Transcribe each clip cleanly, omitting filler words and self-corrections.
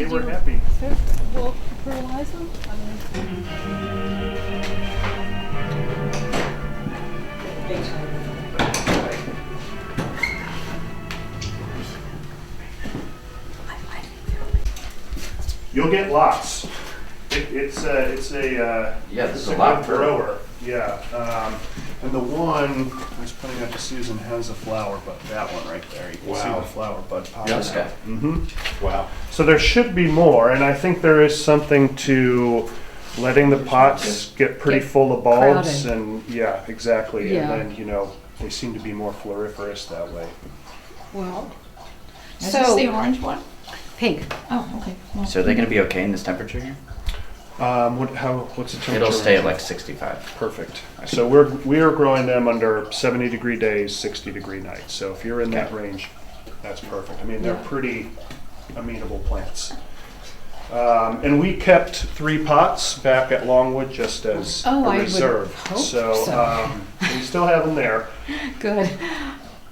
were happy. We'll fertilize them? You'll get lots. It's a there's a lot good grower. Yeah. And the one I was pointing out to Susan has a flower, but that one right there, you can see the flower bud popping out. Okay. Mm-hmm. Wow. So there should be more, and I think there is something to letting the pots get pretty full of bulbs, Crowded. and yeah, exactly. Yeah. And then they seem to be more floriferous that way. Well, Is so this the orange one? pink. Oh, okay. Well, So are they going to be okay in this temperature here? What's the temperature? It'll stay at range? like 65. Perfect. So we are growing them under 70-degree days, 60-degree nights. So if you're in that range, that's perfect. I mean, they're Yeah. pretty amenable plants. And we kept 3 pots back at Longwood just as Oh, a I would reserve. hope so so. we still have them there. Good.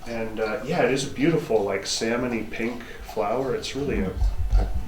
And yeah, it is a beautiful, like salmony pink flower. It's really a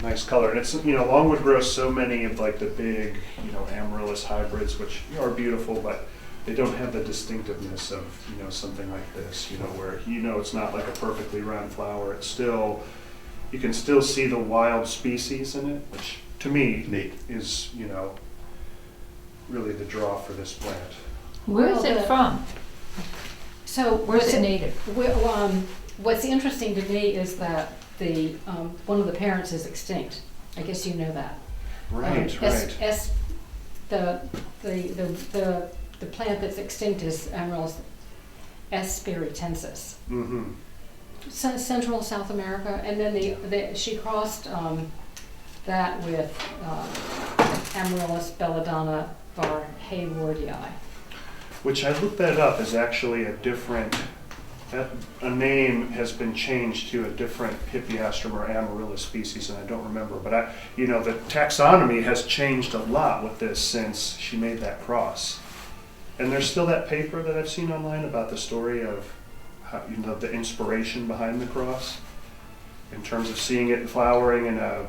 nice color. And it's, Longwood grows so many of like the big, Amaryllis hybrids, which are beautiful, but they don't have the distinctiveness of, something like this, where, it's not like a perfectly round flower. It's still, you can still see the wild species in it, which to me is, really the draw for this plant. Where is it from? So Where's it native? what's interesting to me is that the one of the parents is extinct. I guess you know that. Right. The plant that's extinct is Amaryllis espiritensis. Mm-hmm. Central South America, and then she crossed that with Amaryllis belladonna var Haywardii. Which I looked that up is actually a name has been changed to a different Hippeastrum or Amaryllis species, and I don't remember. But the taxonomy has changed a lot with this since she made that cross. And there's still that paper that I've seen online about the story of how, the inspiration behind the cross, in terms of seeing it flowering in a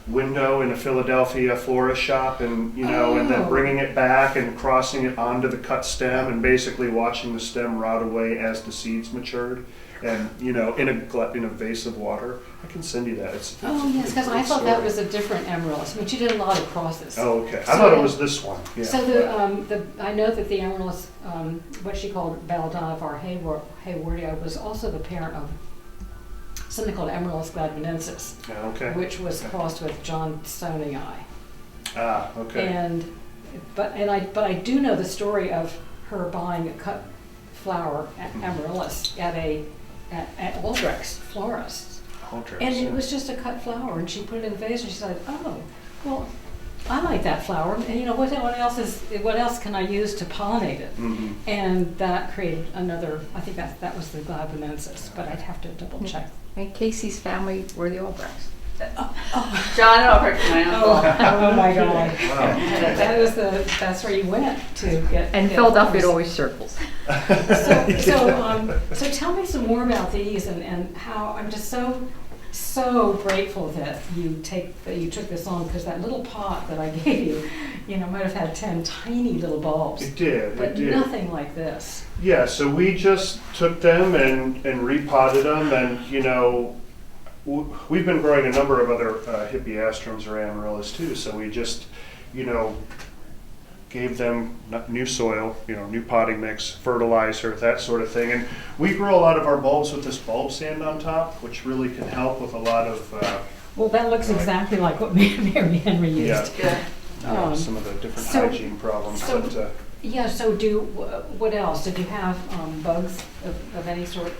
window in a Philadelphia florist shop, and and then bringing it back and crossing it onto the cut stem, and basically watching the stem rot away as the seeds matured, and in a vase of water. I can send you that. It's Yes, because I great thought that story. was a different Amaryllis. I mean, she did a lot of crosses. Oh, okay. I So- thought it was this one. Yeah. So I know that the Amaryllis, what she called belladonna var Haywardii, was also the parent of something called Amaryllis gladwinensis, Yeah, okay. which was crossed with Johnsonii. Okay. But I do know the story of her buying a cut flower at Amaryllis at Aldrich's florist. Aldrich, And yeah. it was just a cut flower, and she put it in a vase, and she said, "Oh, well, I like that flower, and what else can I use to pollinate it?" Mhm. And that created another. I think that was the gladwinensis, but I'd have to double check. And Casey's family were the Albrechts. John Albrecht, my uncle. Oh my God! Wow. That's where you went to get. And get Philadelphia flowers. always circles. So tell me some more about these and how I'm just so grateful that you took this on, because that little pot that I gave you, might have had 10 tiny little bulbs. It did. But It did. nothing like this. Yeah, so we just took them and repotted them, and we've been growing a number of other Hippeastrums or Amaryllis too. So we just gave them new soil, new potting mix, fertilizer, that sort of thing. And we grow a lot of our bulbs with this bulb sand on top, which really can help with a lot of Well, that looks exactly like what Mary Henry used. Good. some of the different so- hygiene problems. so- but, Yeah. So what else? Did you have bugs of any sort?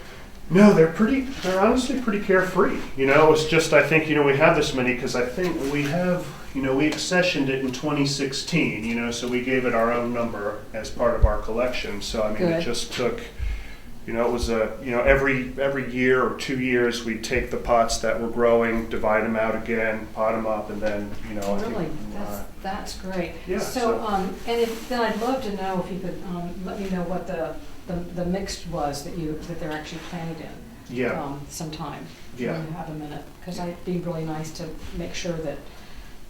No, they're honestly pretty carefree. It's just, I think, we have this many because I think we have, we accessioned it in 2016, so we gave it our own number as part of our collection. So, I mean, Good. it just took, it was every year or 2 years we'd take the pots that were growing, divide them out again, pot them up, and then, I Really, think, that's great. Yeah, So, then I'd love to know if you could let me know what the mixed was that they're actually planted in. Yeah. sometime. Yeah. When you have a minute, because it'd be really nice to make sure that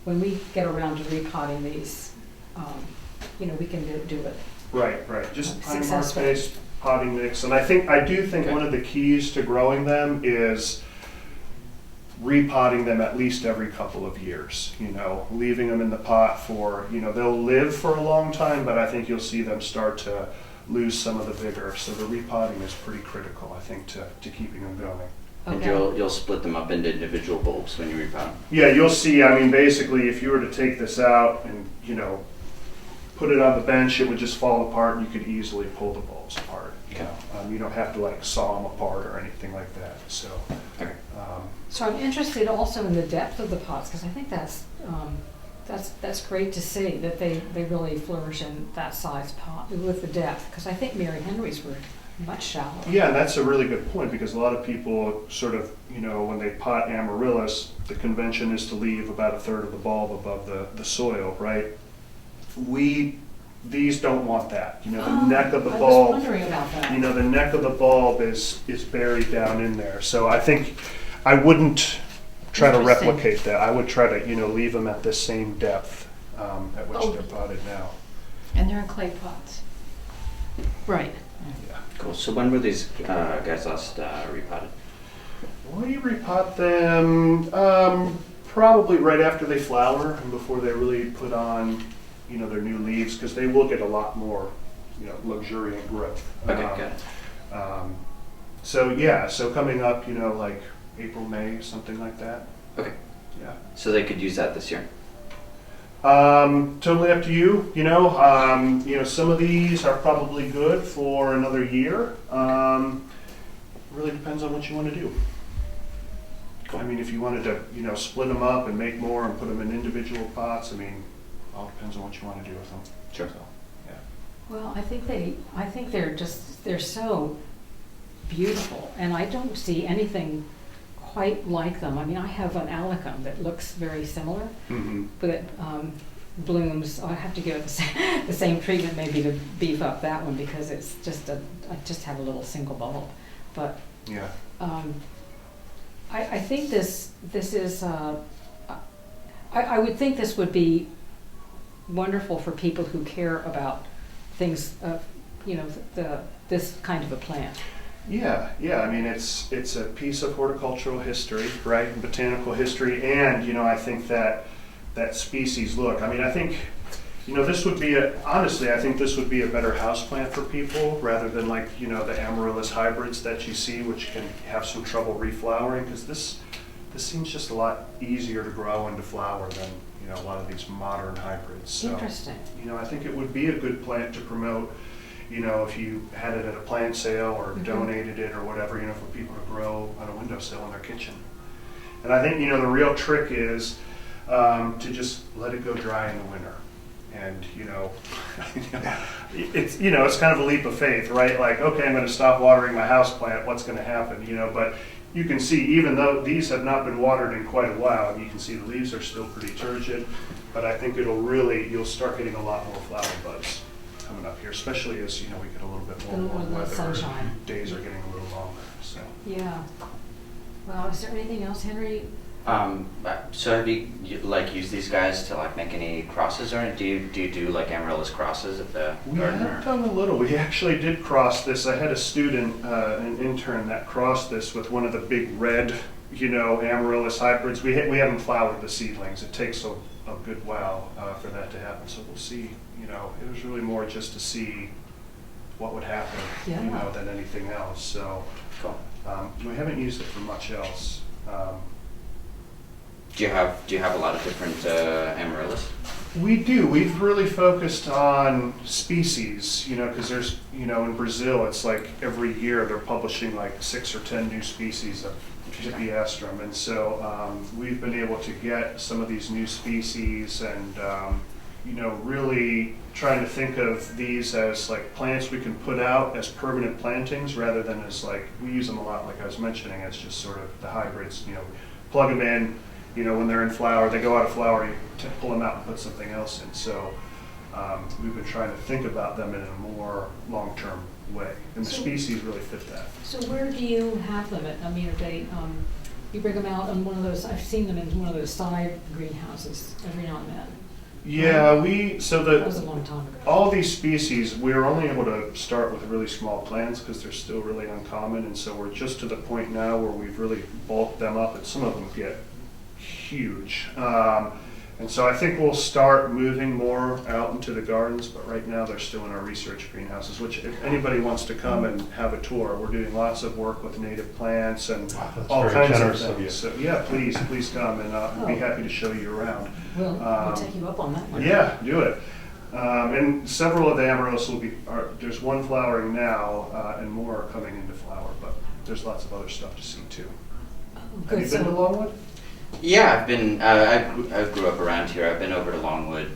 when we get around to repotting these, we can do it. Right. Just pine bark Successful. based potting mix, and I do think Okay. one of the keys to growing them is repotting them at least every couple of years. Leaving them in the pot for they'll live for a long time, but I think you'll see them start to lose some of the vigor. So the repotting is pretty critical, I think, to keeping them going. And Okay. you'll split them up into individual bulbs when you repot them. Yeah, you'll see. I mean, basically, if you were to take this out and put it on the bench, it would just fall apart, and you could easily pull the bulbs apart. Okay. You don't have to saw them apart or anything like that. So, Okay. So I'm interested also in the depth of the pots, because I think that's great to see that they really flourish in that size pot with the depth, because I think Mary Henry's were much shallower. yeah, and that's a really good point, because a lot of people sort of, when they pot Amaryllis, the convention is to leave about a third of the bulb above the soil, right? These don't want that. The neck of the I was bulb. wondering about that. The neck of the bulb is buried down in there. So I think I wouldn't try to Interesting. replicate that. I would try to, leave them at the same depth at which Oh. they're potted now. And they're in clay pots. Right. Yeah. Cool. So when were these guys last repotted? We repot them probably right after they flower and before they really put on, their new leaves, because they will get a lot more, luxuriant growth. Okay, got it. So coming up, like April, May, something like that. Okay. Yeah. So they could use that this year. Totally up to you. Some of these are probably good for another year. Really depends on what you want to do. I mean, if you wanted to, split them up and make more and put them in individual pots, all depends on what you want to do with them. Sure. So, yeah. Well, I think they're so beautiful, and I don't see anything quite like them. I mean, I have an alicum that looks very similar, Mm-hmm. but it blooms. I have to give it the same treatment maybe to beef up that one, because it's I just have a little single bulb. But Yeah. I think this is. I would think this would be wonderful for people who care about things. This kind of a plant. Yeah. I mean, it's a piece of horticultural history, right? And botanical history, and I think that species look. I mean, I think this would be honestly, I think this would be a better houseplant for people rather than the Amaryllis hybrids that you see, which can have some trouble reflowering, because this seems just a lot easier to grow and to flower than a lot of these modern hybrids. So, Interesting. I think it would be a good plant to promote. If you had it at a plant sale or donated it or whatever, for people to grow on a windowsill in their kitchen. And I think, the real trick is to just let it go dry in the winter. And, it's kind of a leap of faith, right? Like, okay, I'm going to stop watering my house plant. What's going to happen? But you can see, even though these have not been watered in quite a while, you can see the leaves are still pretty turgid. But I think you'll start getting a lot more flower buds coming up here, especially as, we get a little bit more warm weather. Sunshine. Days are getting a little longer, so. Yeah. Well, is there anything else, Henry? So have you used these guys to make any crosses, or do you do Amaryllis crosses at the We garden? have done a little. We actually did cross this. I had a student, an intern, that crossed this with one of the big red, Amaryllis hybrids. We haven't flowered the seedlings. It takes a good while for that to happen. So we'll see. It was really more just to see what would happen, Yeah. than anything else. So Cool. we haven't used it for much else. Do you have a lot of different Amaryllis? We do. We've really focused on species, because there's, in Brazil, it's like every year they're publishing 6 or 10 new species of hippestrum. And so we've been able to get some of these new species and, really trying to think of these as plants we can put out as permanent plantings rather than as we use them a lot, like I was mentioning, as just sort of the hybrids, plug them in. When they're in flower, they go out of flower, you pull them out and put something else in. So we've been trying to think about them in a more long-term, way, and the So- species really fit that. So where do you have them? I mean, are they, you bring them out on one of those, I've seen them in one of those side greenhouses every now and then. Yeah, That was a long time ago. all these species, we were only able to start with really small plants because they're still really uncommon, and so we're just to the point now where we've really bulked them up, and some of them get huge. And so I think we'll start moving more out into the gardens, but right now they're still in our research greenhouses, which if anybody wants to come and have a tour, we're doing lots of work with native plants and Wow, that's all very kinds of generous of things. you. So yeah, please come, and I'll be Oh. happy to show you around. We'll take you up on that one. Yeah, do it. And several of the amaryllis there's one flowering now, and more are coming into flower, but there's lots of other stuff to see too. Oh, Have good. you been to So, Longwood? Yeah, I've been. I grew up around here. I've been over to Longwood.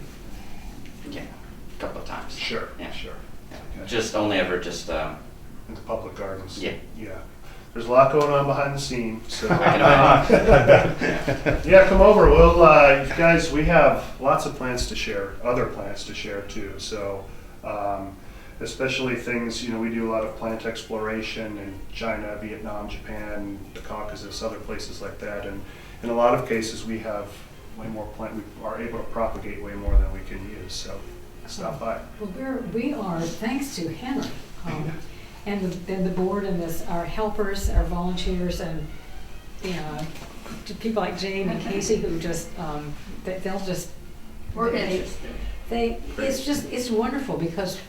Yeah, a couple of times. Sure, Yeah. sure. Yeah. Okay. Just only ever just. In the public gardens. Yeah. Yeah. There's a lot going on behind the scenes, so. I can imagine. Yeah, come over. We'll, guys, we have lots of plants to share, other plants to share too. So, especially things, we do a lot of plant exploration in China, Vietnam, Japan, the Caucasus, other places like that. And in a lot of cases, we have way more we are able to propagate way more than we can use. So, stop by. well, we are, thanks to Henry, and the board and our helpers, our volunteers, and, to people like Jane and Casey who just, they'll just. We're they- interested. It's wonderful because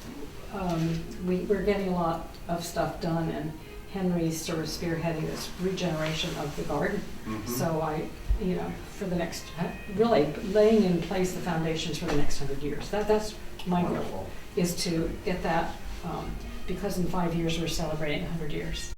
we're getting a lot of stuff done, and Henry's sort of spearheading this regeneration of the garden. Mhm. So for the next, really laying in place the foundations for the next 100 years. That's my goal, Wonderful. is to get that, because in 5 years we're celebrating 100 years.